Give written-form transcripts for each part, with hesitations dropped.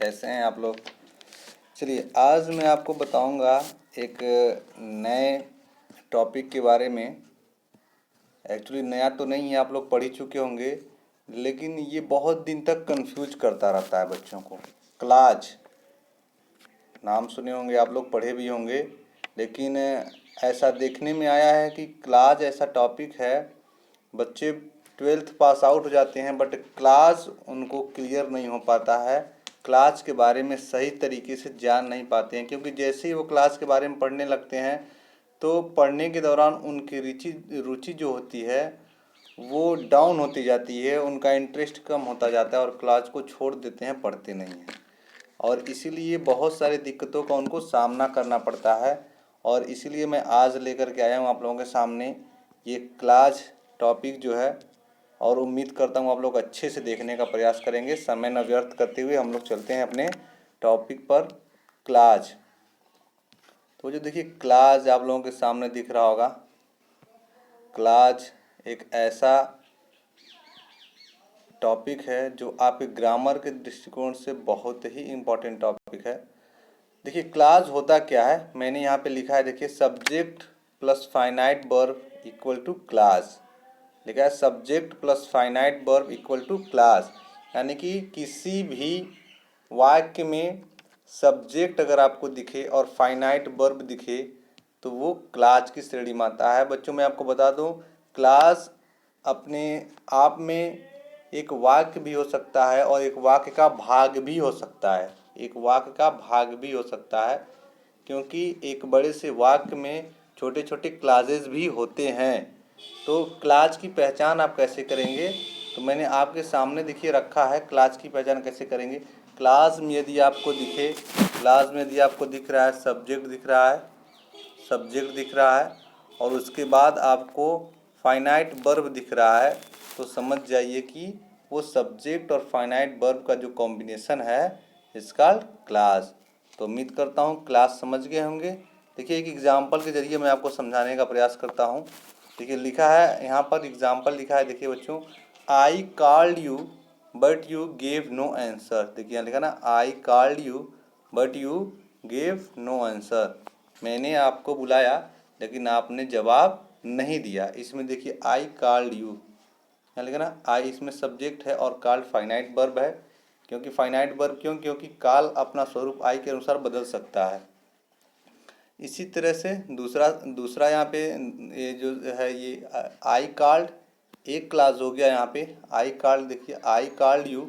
कैसे हैं आप लोग। चलिए आज मैं आपको बताऊंगा एक नए टॉपिक के बारे में। एक्चुअली नया तो नहीं है, आप लोग पढ़ ही चुके होंगे, लेकिन ये बहुत दिन तक कंफ्यूज करता रहता है बच्चों को। क्लाज नाम सुने होंगे, आप लोग पढ़े भी होंगे, लेकिन ऐसा देखने में आया है कि क्लाज ऐसा टॉपिक है, बच्चे 12th पास आउट हो जाते हैं बट क्लास उनको क्लियर नहीं हो पाता है। क्लास के बारे में सही तरीके से जान नहीं पाते हैं, क्योंकि जैसे ही वो क्लास के बारे में पढ़ने लगते हैं तो पढ़ने के दौरान उनकी रुचि जो होती है वो डाउन होती जाती है, उनका इंटरेस्ट कम होता जाता है और क्लास को छोड़ देते हैं, पढ़ते नहीं हैं। और इसीलिए बहुत सारी दिक्कतों का उनको सामना करना पड़ता है। और इसीलिए मैं आज लेकर के आया हूँ आप लोगों के सामने ये क्लास टॉपिक जो है, और उम्मीद करता हूँ आप लोग अच्छे से देखने का प्रयास करेंगे। समय न व्यर्थ करते हुए हम लोग चलते हैं अपने टॉपिक पर। क्लाज तो जो देखिए क्लाज आप लोगों के सामने दिख रहा होगा। क्लाज एक ऐसा टॉपिक है जो आपके ग्रामर के दृष्टिकोण से बहुत ही इम्पोर्टेंट टॉपिक है। देखिए क्लाज होता क्या है, मैंने यहाँ पे लिखा है, देखिए subject plus finite verb equal to clause. लिखा है subject plus finite verb equal to clause, यानी कि किसी भी वाक्य में सब्जेक्ट अगर आपको दिखे और फाइनाइट वर्ब दिखे तो वो क्लास की श्रेणी में आता है। बच्चों मैं आपको बता दूं, क्लास अपने आप में एक वाक्य भी हो सकता है और एक वाक्य का भाग भी हो सकता है। एक वाक्य का भाग भी हो सकता है, क्योंकि एक बड़े से वाक्य में छोटे छोटे क्लासेस भी होते हैं। तो क्लास की पहचान आप कैसे करेंगे, तो मैंने आपके सामने देखिए रखा है। क्लास की पहचान कैसे करेंगे, क्लास में यदि आपको दिखे, क्लास में यदि आपको दिख रहा है सब्जेक्ट दिख रहा है, सब्जेक्ट दिख रहा है और उसके बाद आपको फाइनाइट वर्ब दिख रहा है, तो समझ जाइए कि वो सब्जेक्ट और फाइनाइट वर्ब का जो कॉम्बिनेशन है इसका क्लास। तो उम्मीद करता हूँ क्लास समझ गए होंगे। देखिए एक एग्जाम्पल के जरिए मैं आपको समझाने का प्रयास करता हूँ। देखिए लिखा है यहाँ पर, एग्जाम्पल लिखा है, देखिए बच्चों, I called you but you gave no answer. देखिए यहाँ लिखा ना, I called you but you gave no answer. मैंने आपको बुलाया लेकिन आपने जवाब नहीं दिया। इसमें देखिए आई कॉल्ड यू, यहाँ लिखा ना आई, इसमें सब्जेक्ट है और कॉल्ड फाइनाइट वर्ब है। क्योंकि फाइनाइट वर्ब क्योंकि कॉल अपना स्वरूप आई के अनुसार बदल सकता है। इसी तरह से दूसरा यहाँ पे ये जो है ये आई कॉल्ड एक क्लास हो गया। यहाँ पे आई कॉल्ड, देखिए I called you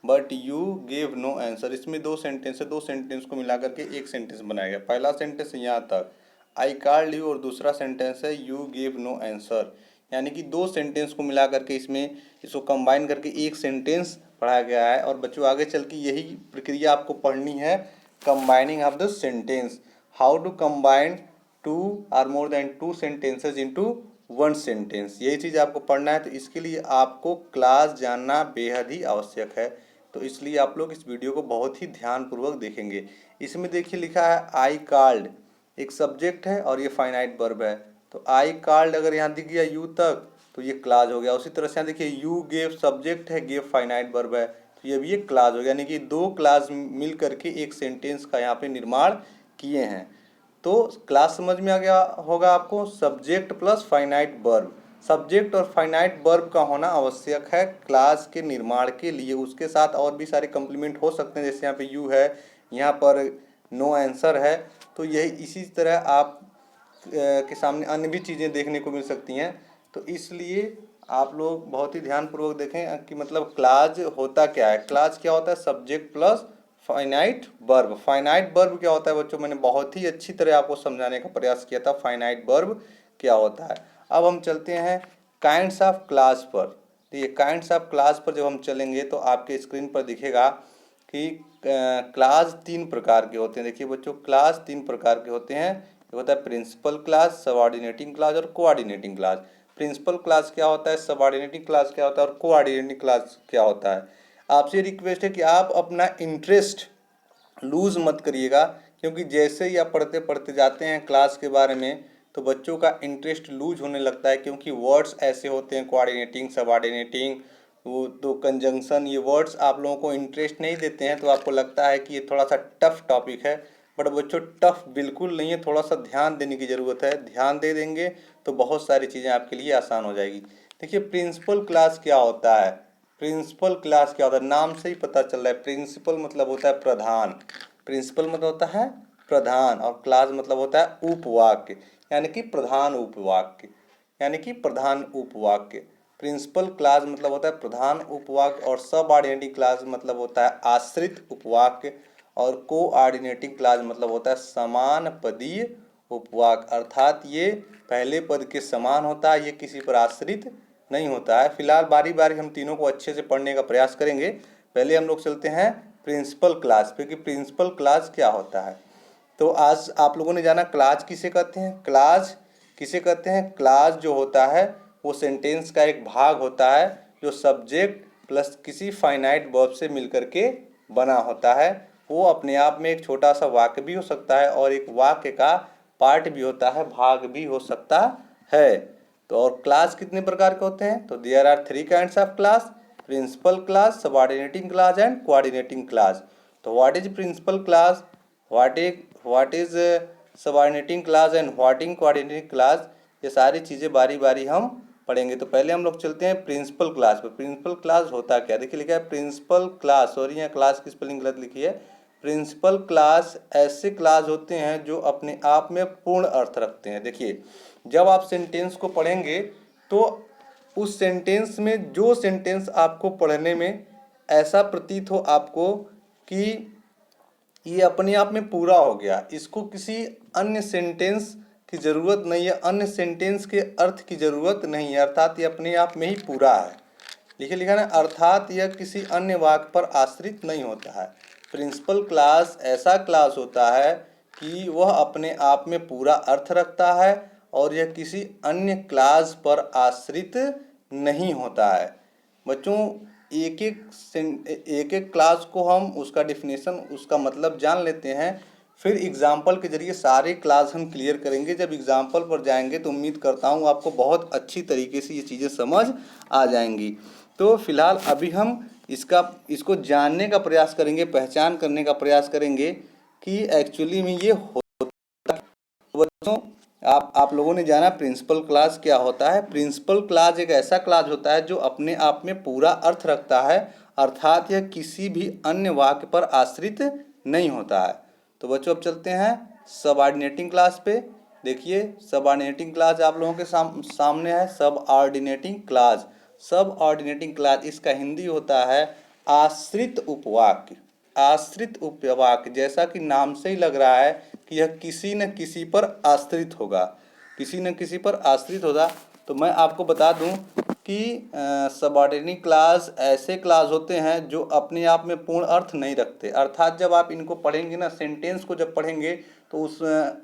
but you gave no answer. इसमें दो सेंटेंस है, दो सेंटेंस को मिला करके एक सेंटेंस बनाया गया। पहला सेंटेंस यहाँ तक आई कॉल्ड यू और दूसरा सेंटेंस है यू गेव नो आंसर, यानी कि दो सेंटेंस को मिला करके इसको कंबाइन करके एक सेंटेंस पढ़ाया गया है। और बच्चों आगे चल के यही प्रक्रिया आपको पढ़नी है, combining of the sentence, how to combine two or more than two sentences into one sentence. यही चीज़ आपको पढ़ना है। तो इसके लिए आपको क्लास जानना बेहद ही आवश्यक है। तो इसलिए आप लोग इस वीडियो को बहुत ही ध्यानपूर्वक देखेंगे। इसमें देखिए लिखा है आई कॉल्ड, एक सब्जेक्ट है और ये फाइनाइट वर्ब है। तो आई कॉल्ड अगर यहाँ दिख गया यू तक तो ये क्लास हो गया। उसी तरह से यहाँ देखिए यू गेव सब्जेक्ट है, गेव फाइनाइट वर्ब है, तो ये भी एक क्लास हो गया। यानी कि दो क्लास मिल करके एक सेंटेंस का यहाँ पे निर्माण किए हैं। तो क्लास समझ में आ गया होगा आपको, subject plus finite verb. Subject और फाइनाइट वर्ब का होना आवश्यक है क्लास के निर्माण के लिए। उसके साथ और भी सारे कंप्लीमेंट हो सकते हैं, जैसे यहाँ पे यू है, यहाँ पर नो आंसर है। तो यही इसी तरह आप के सामने अन्य भी चीज़ें देखने को मिल सकती हैं। तो इसलिए आप लोग बहुत ही ध्यानपूर्वक देखें कि मतलब क्लास होता क्या है। क्लास क्या होता है, subject plus finite verb. Finite verb क्या होता है बच्चों, मैंने बहुत ही अच्छी तरह आपको समझाने का प्रयास किया था फाइनाइट वर्ब क्या होता है। अब हम चलते हैं काइंड्स ऑफ क्लास पर। तो ये काइंड्स ऑफ क्लास पर जब हम चलेंगे तो आपके स्क्रीन पर दिखेगा कि क्लास तीन प्रकार के होते हैं। देखिए बच्चों क्लास तीन प्रकार के होते हैं। एक होता है प्रिंसिपल क्लास, सबऑर्डिनेटिंग क्लास और कोऑर्डिनेटिंग क्लास। प्रिंसिपल क्लास क्या होता है, सबऑर्डिनेटिंग क्लास क्या होता है और कोऑर्डिनेटिंग क्लास क्या होता है। आपसे रिक्वेस्ट है कि आप अपना इंटरेस्ट लूज़ मत करिएगा, क्योंकि जैसे ही आप पढ़ते पढ़ते जाते हैं क्लास के बारे में तो बच्चों का इंटरेस्ट लूज होने लगता है, क्योंकि वर्ड्स ऐसे होते हैं कोऑर्डिनेटिंग, सबऑर्डिनेटिंग, वो तो कंजंक्शन, ये वर्ड्स आप लोगों को इंटरेस्ट नहीं देते हैं तो आपको लगता है कि ये थोड़ा सा टफ टॉपिक है, बट बच्चों टफ बिल्कुल नहीं है, थोड़ा सा ध्यान देने की ज़रूरत है। ध्यान दे देंगे तो बहुत सारी चीज़ें आपके लिए आसान हो जाएगी। देखिए प्रिंसिपल क्लास क्या होता है, प्रिंसिपल क्लास क्या होता है, नाम से ही पता चल रहा है। प्रिंसिपल मतलब होता है प्रधान, प्रिंसिपल मतलब होता है प्रधान, और क्लास मतलब होता है उपवाक्य, यानी कि प्रधान उपवाक्य, यानी कि प्रधान उपवाक्य। प्रिंसिपल क्लास मतलब होता है प्रधान उपवाक्य, और सबऑर्डिनेटिंग क्लास मतलब होता है आश्रित उपवाक्य, और कोऑर्डिनेटिंग क्लास मतलब होता है समान पदीय उपवाक्य। अर्थात ये पहले पद के समान होता है, ये किसी पर आश्रित नहीं होता है। फिलहाल बारी बारी हम तीनों को अच्छे से पढ़ने का प्रयास करेंगे। पहले हम लोग चलते हैं प्रिंसिपल क्लास पे कि प्रिंसिपल क्लास क्या होता है। तो आज आप लोगों ने जाना क्लास किसे कहते हैं, क्लास किसे कहते हैं। क्लास जो होता है वो सेंटेंस का एक भाग होता है जो सब्जेक्ट प्लस किसी फाइनाइट वर्ब से मिलकर के बना होता है। वो अपने आप में एक छोटा सा वाक्य भी हो सकता है और एक वाक्य का पार्ट भी होता है, भाग भी हो सकता है। तो और क्लास कितने प्रकार के होते हैं, तो there are 3 kinds of clause, principal clause, subordinating clause and coordinating clause. तो what is principal clause, what is subordinating clause and what is coordinating clause, ये सारी चीज़ें बारी बारी हम पढ़ेंगे। तो पहले हम लोग चलते हैं प्रिंसिपल क्लास पे। प्रिंसिपल क्लास होता क्या, देखिए लिखा है प्रिंसिपल क्लास, सॉरी यहाँ क्लास की स्पेलिंग गलत लिखी है। प्रिंसिपल क्लास ऐसे क्लास होते हैं जो अपने आप में पूर्ण अर्थ रखते हैं। देखिए जब आप सेंटेंस को पढ़ेंगे तो उस सेंटेंस में जो सेंटेंस आपको पढ़ने में ऐसा प्रतीत हो आपको कि ये अपने आप में पूरा हो गया, इसको किसी अन्य सेंटेंस की ज़रूरत नहीं है, अन्य सेंटेंस के अर्थ की ज़रूरत नहीं है, अर्थात ये अपने आप में ही पूरा है। लिखे लिखा ना, अर्थात यह किसी अन्य वाक्य पर आश्रित नहीं होता है। प्रिंसिपल क्लास ऐसा क्लास होता है कि वह अपने आप में पूरा अर्थ रखता है और यह किसी अन्य क्लास पर आश्रित नहीं होता है। बच्चों एक एक क्लास को हम उसका डिफिनेशन, उसका मतलब जान लेते हैं, फिर एग्जाम्पल के जरिए सारे क्लास हम क्लियर करेंगे। जब एग्जाम्पल पर जाएंगे तो उम्मीद करता हूँ आपको बहुत अच्छी तरीके से ये चीज़ें समझ आ जाएंगी। तो फिलहाल अभी हम इसको जानने का प्रयास करेंगे, पहचान करने का प्रयास करेंगे कि एक्चुअली में ये होता है। बच्चों आप लोगों ने जाना प्रिंसिपल क्लास क्या होता है। प्रिंसिपल क्लास एक ऐसा क्लास होता है जो अपने आप में पूरा अर्थ रखता है, अर्थात यह किसी भी अन्य वाक्य पर आश्रित नहीं होता है। तो बच्चों अब चलते हैं सबऑर्डिनेटिंग क्लास पे। देखिए सबऑर्डिनेटिंग क्लास आप लोगों के सामने है। सबऑर्डिनेटिंग क्लास, सबऑर्डिनेटिंग क्लास इसका हिंदी होता है आश्रित उपवाक्य। आश्रित उपवाक्य, जैसा कि नाम से ही लग रहा है कि यह किसी न किसी पर आश्रित होगा, किसी न किसी पर आश्रित होगा। तो मैं आपको बता दूं कि सबऑर्डिनेटिंग क्लास ऐसे क्लास होते हैं जो अपने आप में पूर्ण अर्थ नहीं रखते, अर्थात जब आप इनको पढ़ेंगे ना, सेंटेंस को जब पढ़ेंगे तो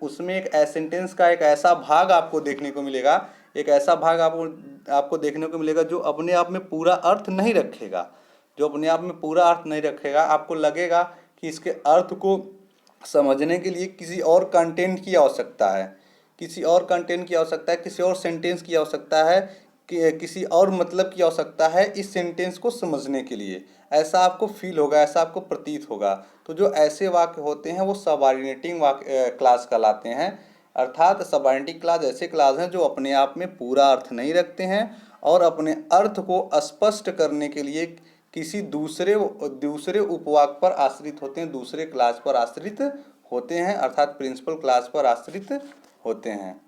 उसमें एक सेंटेंस का एक ऐसा भाग आपको देखने को मिलेगा, एक ऐसा भाग आपको देखने को मिलेगा जो अपने आप में पूरा अर्थ नहीं रखेगा, जो अपने आप में पूरा अर्थ नहीं रखेगा। आपको लगेगा कि इसके अर्थ को समझने के लिए किसी और कंटेंट की आवश्यकता है, किसी और कंटेंट की आवश्यकता है, किसी और सेंटेंस की आवश्यकता है, कि किसी और मतलब की आवश्यकता है इस सेंटेंस को समझने के लिए। ऐसा आपको फील होगा, ऐसा आपको प्रतीत होगा। तो जो ऐसे वाक्य होते हैं वो सबऑर्डिनेटिंग वाक्य क्लास कहलाते हैं। अर्थात सबऑर्डिनेटिंग क्लास ऐसे क्लास हैं जो अपने आप में पूरा अर्थ नहीं रखते हैं और अपने अर्थ को स्पष्ट करने के लिए किसी दूसरे उपवाक्य पर आश्रित होते हैं, दूसरे क्लास पर आश्रित होते हैं, अर्थात प्रिंसिपल क्लास पर आश्रित होते हैं।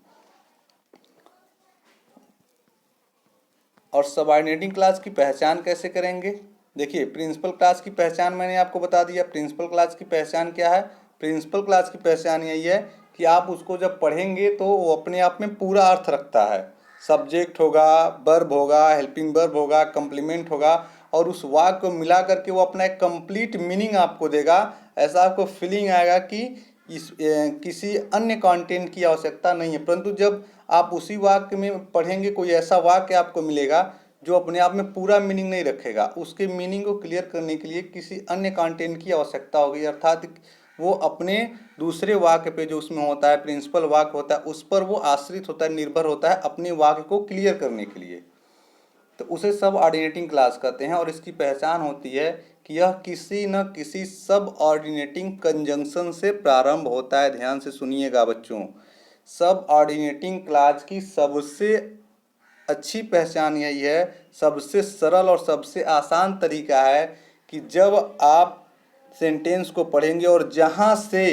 और सबऑर्डिनेटिंग क्लास की पहचान कैसे करेंगे, देखिए प्रिंसिपल क्लास की पहचान मैंने आपको बता दिया। प्रिंसिपल क्लास की पहचान क्या है, प्रिंसिपल क्लास की पहचान यही है कि आप उसको जब पढ़ेंगे तो वो अपने आप में पूरा अर्थ रखता है। सब्जेक्ट होगा, वर्ब होगा, हेल्पिंग वर्ब होगा, कंप्लीमेंट होगा, और उस वाक्य को मिला करके वो अपना एक कंप्लीट मीनिंग आपको देगा। ऐसा आपको फीलिंग आएगा कि किसी अन्य कंटेंट की आवश्यकता नहीं है। परंतु जब आप उसी वाक्य में पढ़ेंगे कोई ऐसा वाक्य आपको मिलेगा जो अपने आप में पूरा मीनिंग नहीं रखेगा, उसके मीनिंग को क्लियर करने के लिए किसी अन्य कंटेंट की आवश्यकता होगी, अर्थात वो अपने दूसरे वाक्य पे जो उसमें होता है, प्रिंसिपल वाक्य होता है, उस पर वो आश्रित होता है, निर्भर होता है अपने वाक्य को क्लियर करने के लिए। तो उसे सब ऑर्डिनेटिंग क्लास कहते हैं और इसकी पहचान होती है कि यह किसी न किसी सब ऑर्डिनेटिंग कंजंक्शन से प्रारंभ होता है। ध्यान से सुनिएगा बच्चों, सब ऑर्डिनेटिंग क्लास की सबसे अच्छी पहचान यही है, सबसे सरल और सबसे आसान तरीका है कि जब आप सेंटेंस को पढ़ेंगे और जहाँ से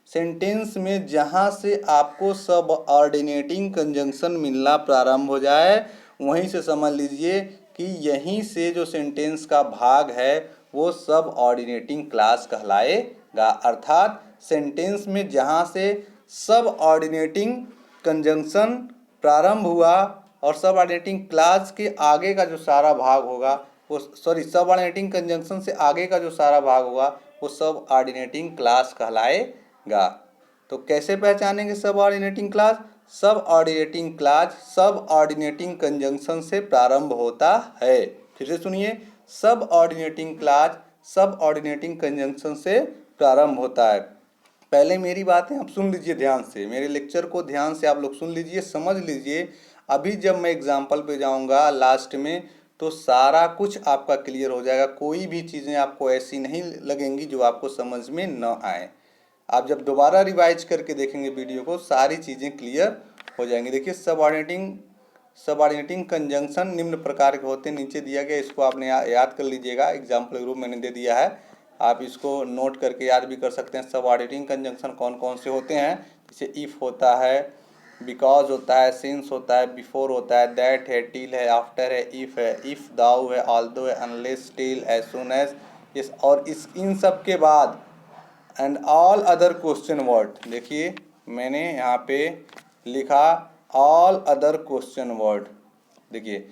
सेंटेंस में जहाँ से आपको सब ऑर्डिनेटिंग कंजंक्शन मिलना प्रारंभ हो जाए, वहीं से समझ लीजिए कि यहीं से जो सेंटेंस का भाग है वो सब ऑर्डिनेटिंग क्लास कहलाएगा। अर्थात सेंटेंस में जहाँ से सब ऑर्डिनेटिंग कंजंक्शन प्रारंभ हुआ और सब ऑर्डिनेटिंग क्लास के आगे का जो सारा भाग होगा वो सब ऑर्डिनेटिंग कंजंक्शन से आगे का जो सारा भाग होगा वो सब ऑर्डिनेटिंग क्लास कहलाएगा। तो कैसे पहचानेंगे सब ऑर्डिनेटिंग क्लास? सब ऑर्डिनेटिंग क्लास सब ऑर्डिनेटिंग कंजंक्शन से प्रारंभ होता है। फिर से सुनिए, सब ऑर्डिनेटिंग क्लास सब ऑर्डिनेटिंग कंजंक्शन से प्रारंभ होता है। पहले मेरी बातें आप सुन लीजिए ध्यान से, मेरे लेक्चर को ध्यान से आप लोग सुन लीजिए, समझ लीजिए। अभी जब मैं एग्जाम्पल पे जाऊंगा लास्ट में तो सारा कुछ आपका क्लियर हो जाएगा। कोई भी चीज़ें आपको ऐसी नहीं लगेंगी जो आपको समझ में न आए। आप जब दोबारा रिवाइज करके देखेंगे वीडियो को, सारी चीज़ें क्लियर हो जाएंगी। देखिए, सबऑर्डिनेटिंग कंजंक्शन निम्न प्रकार के होते हैं, नीचे दिया गया, इसको आपने याद कर लीजिएगा, एग्जाम्पल के रूप मैंने दे दिया है, आप इसको नोट करके याद भी कर सकते हैं। सबऑर्डिनेटिंग कंजंक्शन कौन कौन से होते हैं? जैसे इफ़ होता है, बिकॉज होता है, सिंस होता है, बिफोर होता है, दैट है, टिल है, आफ्टर है, इफ़ दाउ है, ऑल्दो है, unless, still, as soon as, इस और इस इन सब के बाद and all other question word. देखिए मैंने यहाँ पे लिखा ऑल अदर क्वेश्चन वर्ड। देखिए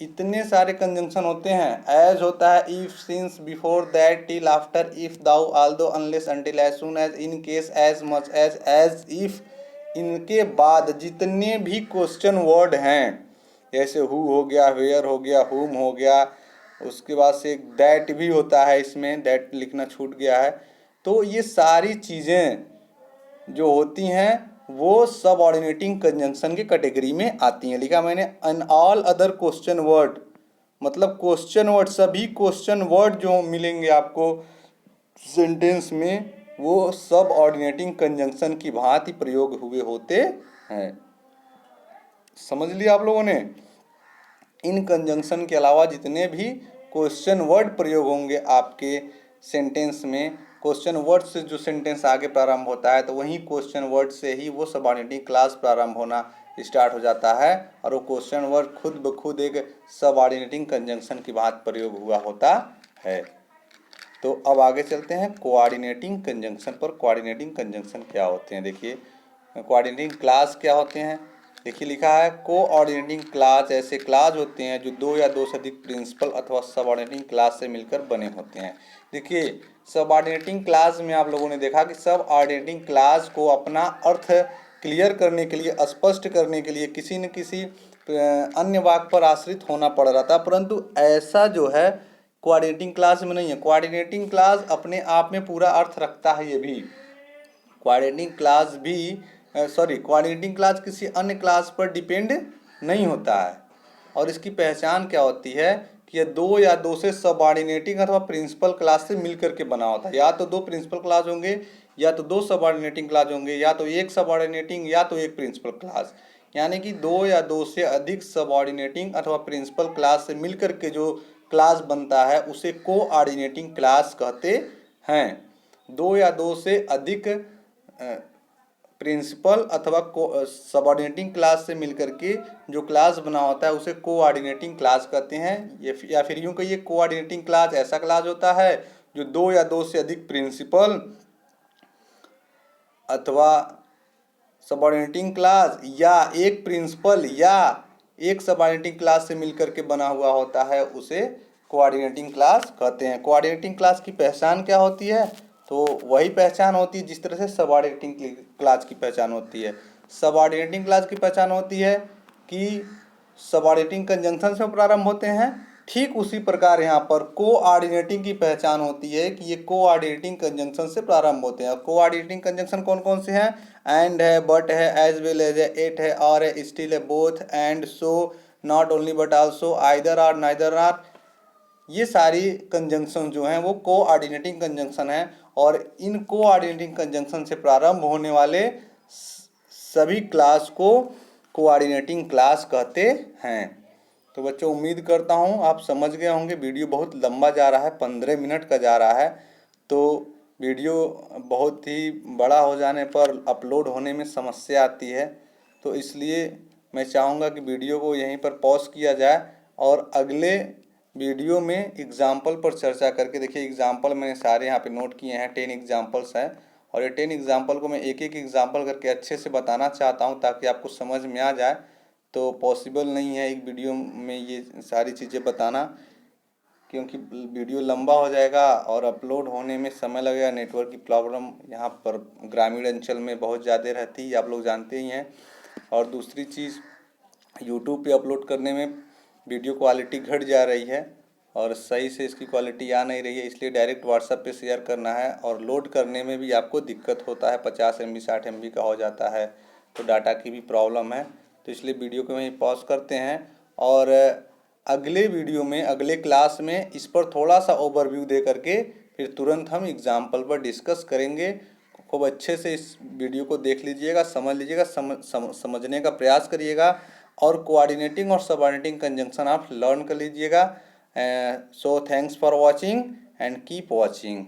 इतने सारे कंजंक्शन होते हैं। एज होता है if, since, before, that, till, after, if, though, although, unless, until, as soon as, in case, as much as if. इनके बाद जितने भी क्वेश्चन वर्ड हैं, जैसे हु हो गया, वेयर हो गया, हुम हो गया, उसके बाद से दैट भी होता है, इसमें दैट लिखना छूट गया है। तो ये सारी चीज़ें जो होती हैं वो सब ऑर्डिनेटिंग कंजंक्शन की कैटेगरी में आती हैं। लिखा मैंने and all other question word, मतलब क्वेश्चन वर्ड, सभी क्वेश्चन वर्ड जो मिलेंगे आपको सेंटेंस में वो सब ऑर्डिनेटिंग कंजंक्शन की भांति प्रयोग हुए होते हैं। समझ लिया आप लोगों ने? इन कंजंक्शन के अलावा जितने भी क्वेश्चन वर्ड प्रयोग होंगे आपके सेंटेंस में, क्वेश्चन वर्ड से जो सेंटेंस आगे प्रारंभ होता है तो वही क्वेश्चन वर्ड से ही वो सबऑर्डिनेटिंग क्लास प्रारंभ होना स्टार्ट हो जाता है और वो क्वेश्चन वर्ड खुद ब खुद एक सबऑर्डिनेटिंग कंजंक्शन की बात प्रयोग हुआ होता है। तो अब आगे चलते हैं कोऑर्डिनेटिंग कंजंक्शन पर। कोऑर्डिनेटिंग कंजंक्शन क्या होते हैं? देखिए, कोऑर्डिनेटिंग क्लास क्या होते हैं? देखिए लिखा है कोऑर्डिनेटिंग क्लास ऐसे क्लास होते हैं जो दो या दो से अधिक प्रिंसिपल अथवा सबऑर्डिनेटिंग क्लास से मिलकर बने होते हैं। देखिए सबऑर्डिनेटिंग क्लास में आप लोगों ने देखा कि सबऑर्डिनेटिंग क्लास को अपना अर्थ क्लियर करने के लिए, स्पष्ट करने के लिए किसी न किसी अन्य वाक्य पर आश्रित होना पड़ रहा था, परंतु ऐसा जो है कोऑर्डिनेटिंग क्लास में नहीं है। कोऑर्डिनेटिंग क्लास अपने आप में पूरा अर्थ रखता है। ये भी कोऑर्डिनेटिंग क्लास भी कोऑर्डिनेटिंग क्लास किसी अन्य क्लास पर डिपेंड नहीं होता है। और इसकी पहचान क्या होती है कि यह दो या दो से सबऑर्डिनेटिंग अथवा प्रिंसिपल क्लास से मिलकर के बना होता है। या तो दो प्रिंसिपल क्लास होंगे, या तो दो सबऑर्डिनेटिंग क्लास होंगे, या तो एक सबऑर्डिनेटिंग या तो एक प्रिंसिपल क्लास। यानी कि दो या दो से अधिक सबऑर्डिनेटिंग अथवा प्रिंसिपल क्लास से मिलकर के जो क्लास बनता है उसे कोऑर्डिनेटिंग क्लास कहते हैं। दो या दो से अधिक प्रिंसिपल अथवा सबऑर्डिनेटिंग क्लास से मिलकर के जो क्लास बना होता है उसे कोऑर्डिनेटिंग क्लास कहते हैं। या फिर यूँ कहिए कोऑर्डिनेटिंग क्लास ऐसा क्लास होता है जो दो या दो से अधिक प्रिंसिपल अथवा सबऑर्डिनेटिंग क्लास या एक प्रिंसिपल या एक सबऑर्डिनेटिंग क्लास से मिलकर के बना हुआ होता है, उसे कोऑर्डिनेटिंग क्लास कहते हैं। कोऑर्डिनेटिंग क्लास की पहचान क्या होती है? तो वही पहचान होती है जिस तरह से सबऑर्डिनेटिंग क्लास की पहचान होती है। सबऑर्डिनेटिंग क्लास की पहचान होती है कि सबऑर्डिनेटिंग कंजंक्शन से प्रारंभ होते हैं, ठीक उसी प्रकार यहाँ पर कोऑर्डिनेटिंग की पहचान होती है कि ये कोऑर्डिनेटिंग कंजंक्शन से प्रारंभ होते हैं। कोऑर्डिनेटिंग कंजंक्शन कौन कौन से हैं? एंड है, बट है, एज वेल एज है, एट है, और है, स्टिल है, both, and, so, not only but also, either or, neither or, ये सारी कंजंक्शन जो हैं वो कोऑर्डिनेटिंग कंजंक्शन है। और इन कोऑर्डिनेटिंग कंजंक्शन से प्रारंभ होने वाले सभी क्लास को कोऑर्डिनेटिंग क्लास कहते हैं। तो बच्चों उम्मीद करता हूँ आप समझ गए होंगे। वीडियो बहुत लंबा जा रहा है, 15 मिनट का जा रहा है, तो वीडियो बहुत ही बड़ा हो जाने पर अपलोड होने में समस्या आती है। तो इसलिए मैं चाहूँगा कि वीडियो को यहीं पर पॉज किया जाए और अगले वीडियो में एग्जाम्पल पर चर्चा करके, देखिए एग्जाम्पल मैंने सारे यहाँ पे नोट किए हैं, 10 एग्जाम्पल्स हैं और ये 10 एग्जाम्पल को मैं एक एक एग्जाम्पल करके अच्छे से बताना चाहता हूँ ताकि आपको समझ में आ जाए। तो पॉसिबल नहीं है एक वीडियो में ये सारी चीज़ें बताना, क्योंकि वीडियो लंबा हो जाएगा और अपलोड होने में समय लगेगा। नेटवर्क की प्रॉब्लम यहाँ पर ग्रामीण अंचल में बहुत ज़्यादा रहती है, आप लोग जानते ही हैं। और दूसरी चीज़, यूट्यूब पे अपलोड करने में वीडियो क्वालिटी घट जा रही है और सही से इसकी क्वालिटी आ नहीं रही है, इसलिए डायरेक्ट व्हाट्सएप पे शेयर करना है और लोड करने में भी आपको दिक्कत होता है, 50 MB 60 MB का हो जाता है, तो डाटा की भी प्रॉब्लम है। तो इसलिए वीडियो को वहीं पॉज करते हैं और अगले वीडियो में, अगले क्लास में इस पर थोड़ा सा ओवरव्यू दे करके फिर तुरंत हम एग्जाम्पल पर डिस्कस करेंगे। खूब अच्छे से इस वीडियो को देख लीजिएगा, समझ लीजिएगा, समझने का प्रयास करिएगा और कोऑर्डिनेटिंग और सबऑर्डिनेटिंग कंजंक्शन आप लर्न कर लीजिएगा। So thanks for watching and keep watching.